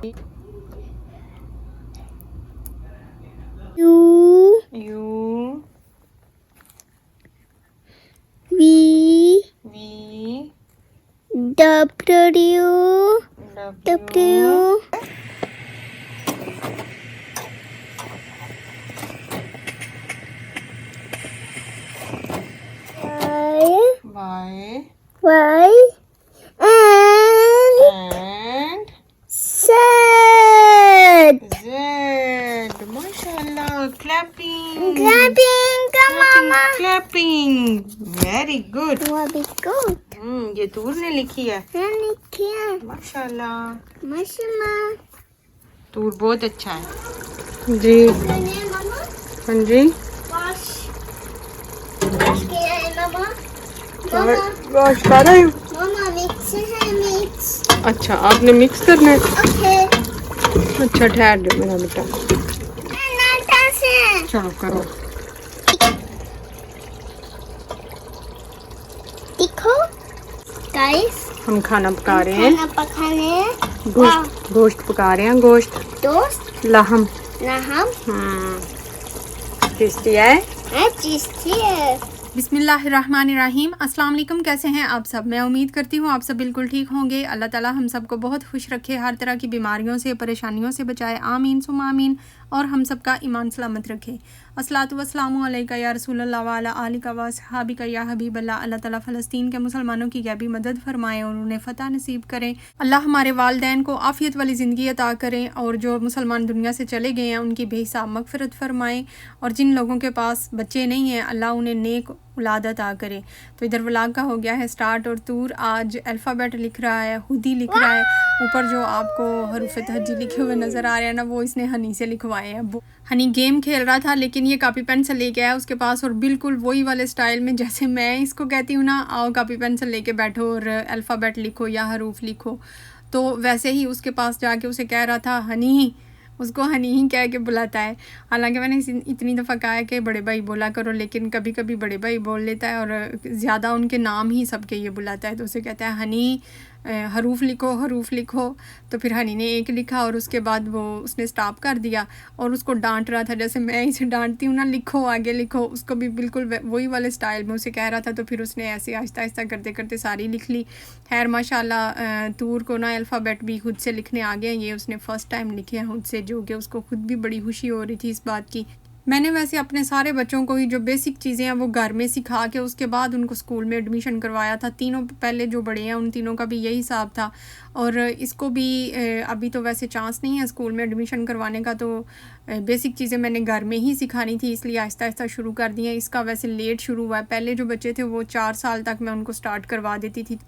U U V V W W Y Y and and Z. Z. Mashallah. Clapping. Clapping, come mama. Clapping. Very good. What is good? ये तूर ने लिखी है And can माशाल्लाह। Mama. तूर बहुत अच्छा है जी। Mama, हाँ जी। wash. Wash can mama. Wash कर रही हूँ। Mama, mix है mix. अच्छा आपने मिक्स करना है। Okay. अच्छा ठहर जाओ मेरा बेटा। नाटा से. चलो करो। देखो, guys. हम खाना पका रहे हैं। खाना पकाने. गोश्त पका रहे हैं। गोश्त दोस्त. लहम। लहम. टेस्टी है। टेस्टी है. बिस्मिल्लाहिर्रहमानिर्रहीम। अस्सलाम वालेकुम। कैसे हैं आप सब? मैं उम्मीद करती हूँ आप सब बिल्कुल ठीक होंगे। अल्लाह ताला हम सबको बहुत खुश रखे, हर तरह की बीमारियों से परेशानियों से बचाए। आमीन सुम्मा आमीन। और हम सबका ईमान सलामत रखे। अस्सलातु वस्सलामु अलैका या रसूलल्लाह व अला आलिका व अस्हाबिका या हबीबल्लाह। अल्लाह ताला फ़लस्तीन के मुसलमानों की गैबी मदद फरमाएँ और उन्हें फ़तह नसीब करें। अल्लाह हमारे वालिदैन को आफ़ियत वाली ज़िंदगी अता करें और जो मुसलमान दुनिया से चले गए हैं उनकी बेहिसाब मग़फ़िरत फ़रमाएँ। और जिन लोगों के पास बच्चे नहीं हैं अल्लाह उन्हें नेक औलाद अता करे। तो इधर व्लॉग का हो गया है स्टार्ट और तूर आज अल्फ़ाबेट लिख रहा है, हुदी लिख रहा है। ऊपर जो आपको हरूफ तहज्जी लिखे हुए नज़र आ रहे हैं ना, वो इसने हनी से लिखवाए हैं। हनी गेम खेल रहा था लेकिन ये कापी पेंसिल लेके आया उसके पास और बिल्कुल वही वाले स्टाइल में जैसे मैं इसको कहती हूँ ना, आओ कापी पेंसिल लेके बैठो और अल्फ़ाबेट लिखो या हरूफ लिखो, तो वैसे ही उसके पास जाके उसे कह रहा था हनी। उसको हनी ही कह के बुलाता है। हालांकि मैंने इतनी दफ़ा कहा है कि बड़े भाई बोला करो, लेकिन कभी कभी बड़े भाई बोल लेता है और ज़्यादा उनके नाम ही सबके ये बुलाता है। तो उसे कहता है हनी हरूफ लिखो, हरूफ लिखो। तो फिर हनी ने एक लिखा और उसके बाद वो उसने स्टॉप कर दिया और उसको डांट रहा था जैसे मैं इसे डांटती हूँ ना, लिखो आगे लिखो। उसको भी बिल्कुल वही वाले स्टाइल में उसे कह रहा था। तो फिर उसने ऐसे आहिस्ता आहिस्ता करते करते सारी लिख ली। खैर माशाल्लाह तूर को ना अल्फ़ाबेट भी खुद से लिखने आ गए। ये उसने फ़र्स्ट टाइम लिखे हैं खुद से, जो कि उसको खुद भी बड़ी खुशी हो रही थी इस बात की। मैंने वैसे अपने सारे बच्चों को ही जो बेसिक चीज़ें हैं वो घर में सिखा के उसके बाद उनको स्कूल में एडमिशन करवाया था। तीनों पहले जो बड़े हैं उन तीनों का भी यही हिसाब था और इसको भी अभी तो वैसे चांस नहीं है स्कूल में एडमिशन करवाने का, तो बेसिक चीज़ें मैंने घर में ही सिखानी थी, इसलिए आहिस्ता आहिस्ता शुरू कर दिया। इसका वैसे लेट शुरू हुआ है। पहले जो बच्चे थे वो 4 साल तक मैं उनको स्टार्ट करवा देती थी,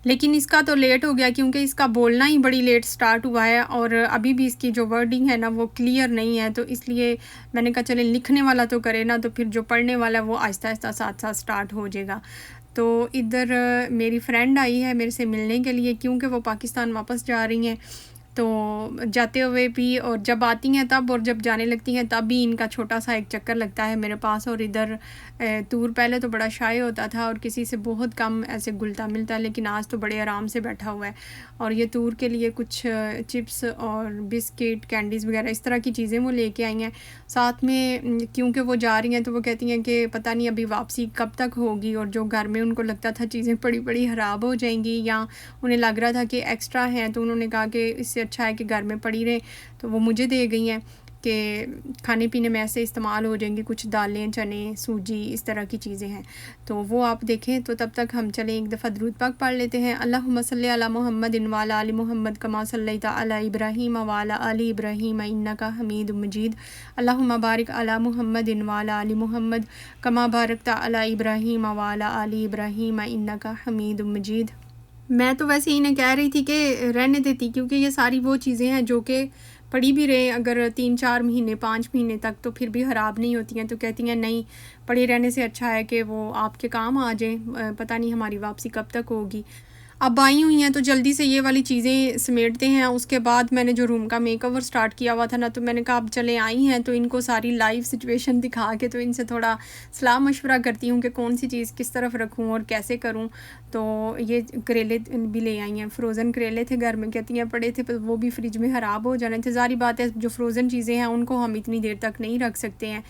लेकिन इसका तो लेट हो गया क्योंकि इसका बोलना ही बड़ी लेट स्टार्ट हुआ है और अभी भी इसकी जो वर्डिंग है ना वो क्लियर नहीं है। तो इसलिए मैंने कहा चले लिखने वाला तो करे ना, तो फिर जो पढ़ने वाला है वो आहिस्ता आहिस्ता साथ साथ स्टार्ट हो जाएगा। तो इधर मेरी फ्रेंड आई है मेरे से मिलने के लिए क्योंकि वो पाकिस्तान वापस जा रही हैं। तो जाते हुए भी और जब आती हैं तब और जब जाने लगती हैं तब भी इनका छोटा सा एक चक्कर लगता है मेरे पास। और इधर तूर पहले तो बड़ा शाय होता था और किसी से बहुत कम ऐसे घुलता मिलता है, लेकिन आज तो बड़े आराम से बैठा हुआ है। और ये तूर के लिए कुछ चिप्स और बिस्किट कैंडीज़ वगैरह इस तरह की चीज़ें वो लेके आई हैं साथ में, क्योंकि वो जा रही हैं तो वो कहती हैं कि पता नहीं अभी वापसी कब तक होगी। और जो घर में उनको लगता था चीज़ें बड़ी बड़ी ख़राब हो जाएंगी या उन्हें लग रहा था कि एक्स्ट्रा हैं, तो उन्होंने कहा कि इससे अच्छा है कि घर में पड़ी रहे। तो वो मुझे दे गई हैं कि खाने पीने में ऐसे इस्तेमाल हो जाएंगी, कुछ दालें चने सूजी इस तरह की चीज़ें हैं। तो वो आप देखें। तो तब तक हम चलें एक दफ़ा दुरूद पाक पढ़ लेते हैं। अल्लाहुम्मा सल्ली अला मुहम्मदिन व अला आलि मुहम्मद कमा सल्लैता अला इब्राहीम व अला आलि इब्राहीम इन्नका हमीदुम मजीद। अल्लाहुम्मा बारिक अला मुहम्मदिन व अला आलि मुहम्मद कमा बारकता अला इब्राहीम व अला आलि इब्राहीम इन्नका हमीदुम मजीद। मैं तो वैसे इन्हें कह रही थी कि रहने देती, क्योंकि ये सारी वो चीज़ें हैं जो कि पड़ी भी रहे अगर 3-4 महीने 5 महीने तक तो फिर भी ख़राब नहीं होती हैं। तो कहती हैं नहीं, पड़े रहने से अच्छा है कि वो आपके काम आ जाए, पता नहीं हमारी वापसी कब तक होगी। अब आई हुई हैं तो जल्दी से ये वाली चीज़ें समेटते हैं। उसके बाद मैंने जो रूम का मेकओवर स्टार्ट किया हुआ था ना, तो मैंने कहा अब चले आई हैं तो इनको सारी लाइव सिचुएशन दिखा के तो इनसे थोड़ा सलाह मशवरा करती हूँ कि कौन सी चीज़ किस तरफ रखूँ और कैसे करूँ। तो ये करेले भी ले आई हैं, फ्रोज़न करेले थे घर में, कहती हैं पड़े थे पर वो भी फ्रिज में ख़राब हो जाने थे। ज़ाहिर बात है जो फ्रोज़न चीज़ें हैं उनको हम इतनी देर तक नहीं रख सकते हैं,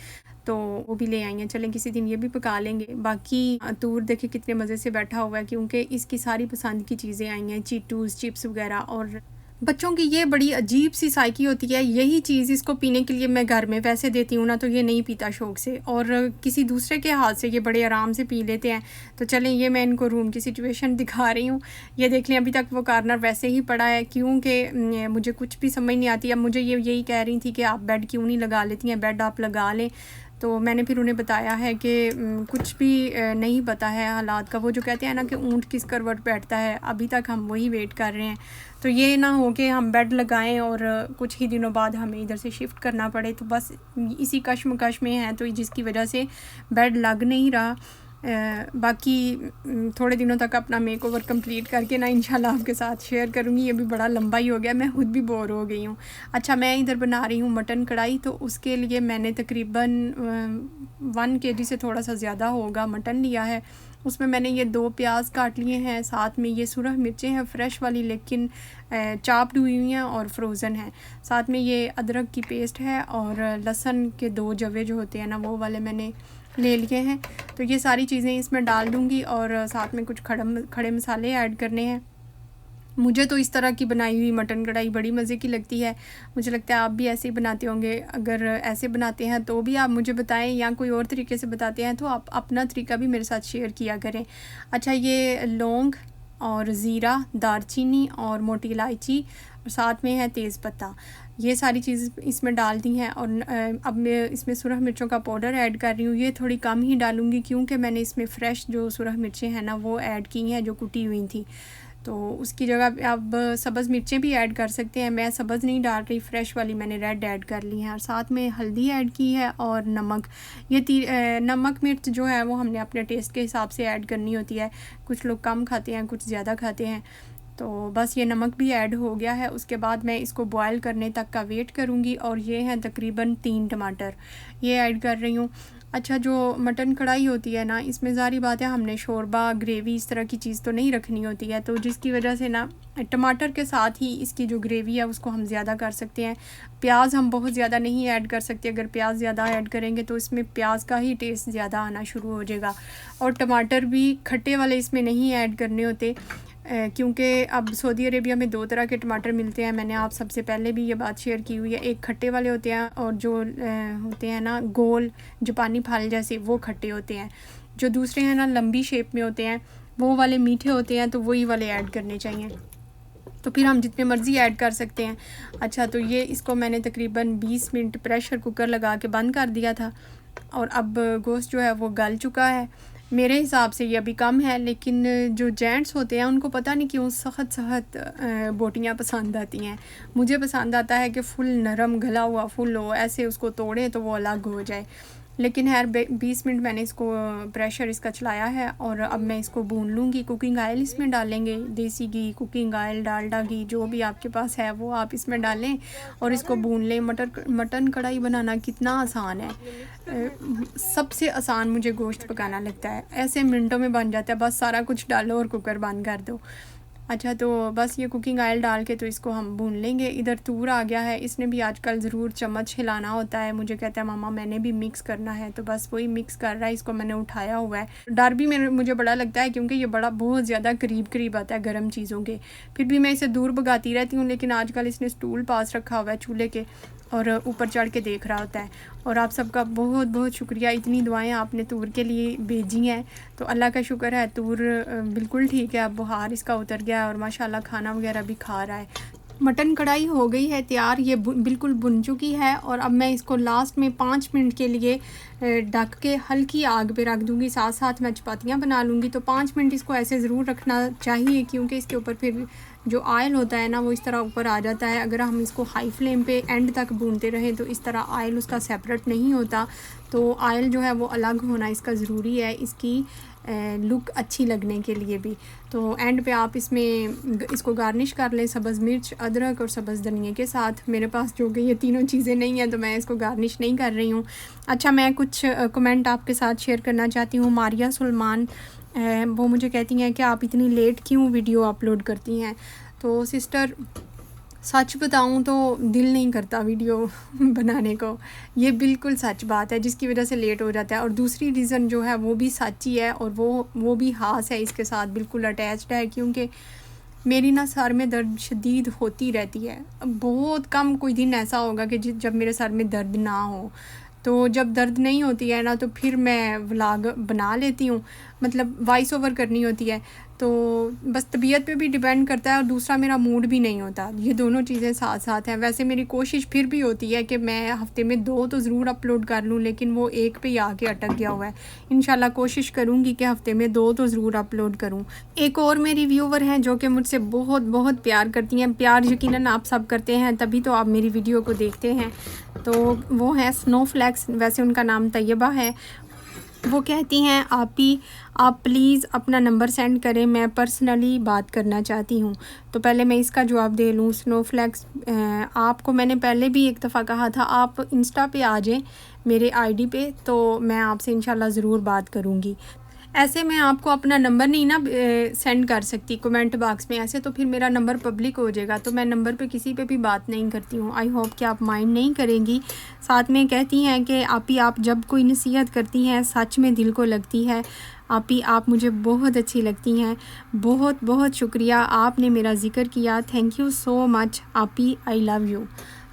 तो वो भी ले आई हैं। चलें किसी दिन ये भी पका लेंगे। बाकी तूर देखिए कितने मज़े से बैठा हुआ है, क्योंकि इसकी सारी पसंद की चीज़ें आई हैं, चीटूज़, चिप्स वगैरह। और बच्चों की ये बड़ी अजीब सी साइकी होती है, यही चीज़ इसको पीने के लिए मैं घर में पैसे देती हूँ ना, तो ये नहीं पीता शौक़ से, और किसी दूसरे के हाथ से ये बड़े आराम से पी लेते हैं। तो चलें ये मैं इनको रूम की सिचुएशन दिखा रही हूँ। ये देख लें अभी तक वो कॉर्नर वैसे ही पड़ा है, क्योंकि मुझे कुछ भी समझ नहीं आती। अब मुझे ये यही कह रही थी कि आप बेड क्यों नहीं लगा लेती हैं, बेड आप लगा लें। तो मैंने फिर उन्हें बताया है कि कुछ भी नहीं पता है हालात का। वो जो कहते हैं ना कि ऊँट किस करवट बैठता है, अभी तक हम वही वेट कर रहे हैं। तो ये ना हो कि हम बेड लगाएं और कुछ ही दिनों बाद हमें इधर से शिफ्ट करना पड़े, तो बस इसी कश्मकश में है, तो जिसकी वजह से बेड लग नहीं रहा। बाकी थोड़े दिनों तक अपना मेकओवर कंप्लीट करके ना इंशाल्लाह आपके साथ शेयर करूँगी। ये भी बड़ा लंबा ही हो गया, मैं खुद भी बोर हो गई हूँ। अच्छा, मैं इधर बना रही हूँ मटन कढ़ाई, तो उसके लिए मैंने तकरीबन 1 kg से थोड़ा सा ज़्यादा होगा मटन लिया है। उसमें मैंने ये 2 प्याज काट लिए हैं, साथ में ये सुरख मिर्चें हैं फ्रेश वाली, लेकिन चाप्ड हुई हुई हैं और फ्रोज़न हैं। साथ में ये अदरक की पेस्ट है और लहसुन के 2 जवे जो होते हैं ना, वो वाले मैंने ले लिए हैं। तो ये सारी चीज़ें इसमें डाल दूँगी और साथ में कुछ खड़े मसाले ऐड करने हैं। मुझे तो इस तरह की बनाई हुई मटन कढ़ाई बड़ी मज़े की लगती है। मुझे लगता है आप भी ऐसे ही बनाते होंगे। अगर ऐसे बनाते हैं तो भी आप मुझे बताएं, या कोई और तरीके से बताते हैं तो आप अपना तरीका भी मेरे साथ शेयर किया करें। अच्छा, ये लौंग और ज़ीरा, दालचीनी और मोटी इलायची, और साथ में है तेज़पत्ता, ये सारी चीज़ इसमें डाल दी हैं। और अब मैं इसमें सुरख मिर्चों का पाउडर ऐड कर रही हूँ। ये थोड़ी कम ही डालूँगी, क्योंकि मैंने इसमें फ़्रेश जो सुरख मिर्चें हैं ना, वो ऐड की हैं जो कुटी हुई थी। तो उसकी जगह आप सब्ज़ मिर्चें भी ऐड कर सकते हैं। मैं सब्ज़ नहीं डाल रही, फ़्रेश वाली मैंने रेड ऐड कर ली है। और साथ में हल्दी ऐड की है और नमक। ये नमक मिर्च जो है वो हमने अपने टेस्ट के हिसाब से ऐड करनी होती है। कुछ लोग कम खाते हैं, कुछ ज़्यादा खाते हैं। तो बस ये नमक भी ऐड हो गया है। उसके बाद मैं इसको बॉयल करने तक का वेट करूँगी। और ये हैं तकरीबन 3 टमाटर, ये ऐड कर रही हूँ। अच्छा, जो मटन कढ़ाई होती है ना, इसमें ज़ाहिर बात है हमने शोरबा, ग्रेवी इस तरह की चीज़ तो नहीं रखनी होती है, तो जिसकी वजह से ना टमाटर के साथ ही इसकी जो ग्रेवी है उसको हम ज़्यादा कर सकते हैं। प्याज हम बहुत ज़्यादा नहीं ऐड कर सकते, अगर प्याज ज़्यादा ऐड करेंगे तो इसमें प्याज का ही टेस्ट ज़्यादा आना शुरू हो जाएगा। और टमाटर भी खट्टे वाले इसमें नहीं ऐड करने होते, क्योंकि अब सऊदी अरेबिया में 2 तरह के टमाटर मिलते हैं। मैंने आप सबसे पहले भी ये बात शेयर की हुई है। एक खट्टे वाले होते हैं, और जो होते हैं ना गोल जापानी फल जैसे, वो खट्टे होते हैं। जो दूसरे हैं ना लंबी शेप में होते हैं, वो वाले मीठे होते हैं, तो वही वाले ऐड करने चाहिए। तो फिर हम जितने मर्ज़ी ऐड कर सकते हैं। अच्छा, तो ये इसको मैंने तकरीबन 20 मिनट प्रेशर कुकर लगा के बंद कर दिया था, और अब गोश्त जो है वो गल चुका है। मेरे हिसाब से ये अभी कम है, लेकिन जो जेंट्स होते हैं उनको पता नहीं क्यों सख्त बोटियाँ पसंद आती हैं। मुझे पसंद आता है कि फुल नरम गला हुआ फुल हो, ऐसे उसको तोड़े तो वो अलग हो जाए। लेकिन खैर 20 मिनट मैंने इसको प्रेशर इसका चलाया है, और अब मैं इसको भून लूँगी। कुकिंग ऑयल इसमें डालेंगे, देसी घी, कुकिंग ऑयल, डालडा घी, जो भी आपके पास है वो आप इसमें डालें और इसको भून लें। मटन कढ़ाई बनाना कितना आसान है, सबसे आसान मुझे गोश्त पकाना लगता है। ऐसे मिनटों में बन जाता है, बस सारा कुछ डालो और कुकर बंद कर दो। अच्छा, तो बस ये कुकिंग ऑयल डाल के तो इसको हम भून लेंगे। इधर तूर आ गया है, इसने भी आजकल ज़रूर चम्मच हिलाना होता है। मुझे कहता है मामा मैंने भी मिक्स करना है, तो बस वही मिक्स कर रहा है। इसको मैंने उठाया हुआ है। डर भी मुझे बड़ा लगता है, क्योंकि ये बहुत ज़्यादा करीब आता है गर्म चीज़ों के। फिर भी मैं इसे दूर भगाती रहती हूँ, लेकिन आजकल इसने स्टूल पास रखा हुआ है चूल्हे के, और ऊपर चढ़ के देख रहा होता है। और आप सबका बहुत बहुत शुक्रिया, इतनी दुआएं आपने तूर के लिए भेजी हैं, तो अल्लाह का शुक्र है तूर बिल्कुल ठीक है। अब बुखार इसका उतर गया है और माशाल्लाह खाना वगैरह भी खा रहा है। मटन कढ़ाई हो गई है तैयार, ये बिल्कुल बुन चुकी है। और अब मैं इसको लास्ट में 5 मिनट के लिए ढक के हल्की आग पे रख दूँगी। साथ साथ मैं चपातियाँ बना लूँगी। तो 5 मिनट इसको ऐसे ज़रूर रखना चाहिए, क्योंकि इसके ऊपर फिर जो ऑयल होता है ना वो इस तरह ऊपर आ जाता है। अगर हम इसको हाई फ्लेम पे एंड तक भूनते रहें तो इस तरह ऑयल उसका सेपरेट नहीं होता। तो ऑयल जो है वो अलग होना इसका ज़रूरी है, इसकी लुक अच्छी लगने के लिए भी। तो एंड पे आप इसमें इसको गार्निश कर लें सब्ज़ मिर्च, अदरक और सब्ज़ धनिया के साथ। मेरे पास जो कि ये तीनों चीज़ें नहीं हैं तो मैं इसको गार्निश नहीं कर रही हूँ। अच्छा, मैं कुछ कमेंट आपके साथ शेयर करना चाहती हूँ। मारिया सुलेमान वो मुझे कहती हैं कि आप इतनी लेट क्यों वीडियो अपलोड करती हैं। तो सिस्टर, सच बताऊं तो दिल नहीं करता वीडियो बनाने को, ये बिल्कुल सच बात है, जिसकी वजह से लेट हो जाता है। और दूसरी रीज़न जो है वो भी सच ही है, और वो भी हास है इसके साथ बिल्कुल अटैच्ड है, क्योंकि मेरी ना सर में दर्द शदीद होती रहती है। बहुत कम कोई दिन ऐसा होगा कि जब मेरे सर में दर्द ना हो। तो जब दर्द नहीं होती है ना तो फिर मैं व्लॉग बना लेती हूँ, मतलब वॉइस ओवर करनी होती है। तो बस तबीयत पे भी डिपेंड करता है, और दूसरा मेरा मूड भी नहीं होता। ये दोनों चीज़ें साथ साथ हैं। वैसे मेरी कोशिश फिर भी होती है कि मैं हफ़्ते में 2 तो ज़रूर अपलोड कर लूँ, लेकिन वो एक पे ही आके अटक गया हुआ है। इंशाल्लाह कोशिश करूँगी कि हफ़्ते में 2 तो ज़रूर अपलोड करूँ। एक और मेरी व्यूवर हैं जो कि मुझसे बहुत बहुत प्यार करती हैं। प्यार यकीनन आप सब करते हैं, तभी तो आप मेरी वीडियो को देखते हैं। तो वो हैं स्नोफ्लेक्स, वैसे उनका नाम तैयबा है। वो कहती हैं आप प्लीज़ अपना नंबर सेंड करें, मैं पर्सनली बात करना चाहती हूँ। तो पहले मैं इसका जवाब दे लूँ। स्नोफ्लेक्स, आपको मैंने पहले भी एक दफ़ा कहा था आप इंस्टा पे आ जाएं मेरे आईडी पे, तो मैं आपसे इंशाल्लाह ज़रूर बात करूँगी। ऐसे मैं आपको अपना नंबर नहीं ना सेंड कर सकती कमेंट बॉक्स में, ऐसे तो फिर मेरा नंबर पब्लिक हो जाएगा। तो मैं नंबर पे किसी पे भी बात नहीं करती हूँ। आई होप कि आप माइंड नहीं करेंगी। साथ में कहती हैं कि आप जब कोई नसीहत करती हैं सच में दिल को लगती है। आप मुझे बहुत अच्छी लगती हैं। बहुत बहुत शुक्रिया, आपने मेरा ज़िक्र किया। थैंक यू सो मच आपी, आई लव यू।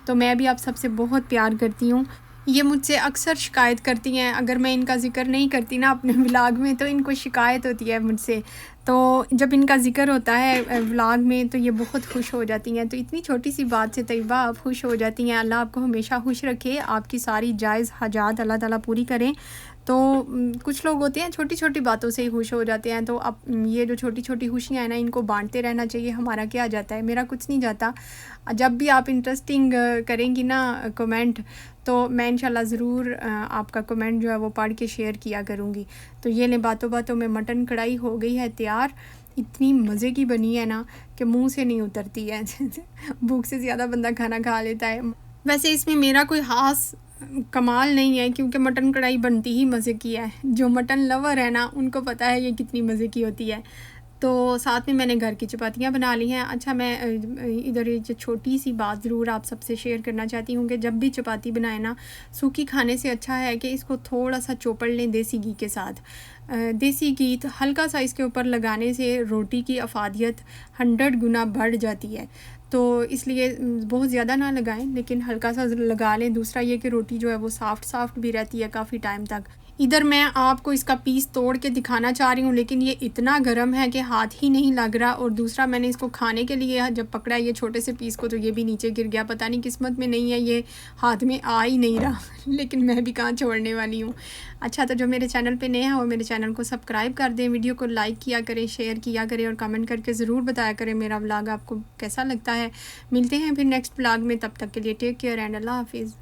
तो मैं भी आप सबसे बहुत प्यार करती हूँ। ये मुझसे अक्सर शिकायत करती हैं, अगर मैं इनका ज़िक्र नहीं करती ना अपने व्लॉग में तो इनको शिकायत होती है मुझसे। तो जब इनका ज़िक्र होता है व्लॉग में तो ये बहुत खुश हो जाती हैं। तो इतनी छोटी सी बात से तैयबा आप खुश हो जाती हैं। अल्लाह आपको हमेशा खुश रखे, आपकी सारी जायज़ हाजात अल्लाह ताला पूरी करें। तो कुछ लोग होते हैं छोटी छोटी बातों से ही खुश हो जाते हैं। तो अब ये जो छोटी छोटी खुशियाँ हैं ना, इनको बांटते रहना चाहिए। हमारा क्या जाता है, मेरा कुछ नहीं जाता। जब भी आप इंटरेस्टिंग करेंगी ना कमेंट, तो मैं इंशाल्लाह ज़रूर आपका कमेंट जो है वो पढ़ के शेयर किया करूँगी। तो ये ले बातों बातों में मटन कढ़ाई हो गई है तैयार। इतनी मज़े की बनी है ना कि मुंह से नहीं उतरती है भूख से ज़्यादा बंदा खाना खा लेता है। वैसे इसमें मेरा कोई ख़ास कमाल नहीं है, क्योंकि मटन कढ़ाई बनती ही मज़े की है। जो मटन लवर है ना उनको पता है ये कितनी मज़े की होती है। तो साथ में मैंने घर की चपातियाँ बना ली हैं। अच्छा, मैं इधर ये छोटी सी बात ज़रूर आप सबसे शेयर करना चाहती हूँ कि जब भी चपाती बनाए ना, सूखी खाने से अच्छा है कि इसको थोड़ा सा चोपड़ लें देसी घी के साथ। देसी घी हल्का सा इसके ऊपर लगाने से रोटी की अफादियत 100 गुना बढ़ जाती है। तो इसलिए बहुत ज़्यादा ना लगाएं, लेकिन हल्का सा लगा लें। दूसरा ये कि रोटी जो है वो सॉफ्ट भी रहती है काफ़ी टाइम तक। इधर मैं आपको इसका पीस तोड़ के दिखाना चाह रही हूँ, लेकिन ये इतना गर्म है कि हाथ ही नहीं लग रहा। और दूसरा मैंने इसको खाने के लिए जब पकड़ा ये छोटे से पीस को तो ये भी नीचे गिर गया। पता नहीं किस्मत में नहीं है, ये हाथ में आ ही नहीं रहा लेकिन मैं भी कहाँ छोड़ने वाली हूँ। अच्छा, तो जो मेरे चैनल पे नए हैं वो मेरे चैनल को सब्सक्राइब कर दें, वीडियो को लाइक किया करें, शेयर किया करें और कमेंट करके ज़रूर बताया करें मेरा व्लॉग आपको कैसा लगता है। मिलते हैं फिर नेक्स्ट व्लॉग में, तब तक के लिए टेक केयर एंड अल्लाह हाफिज़।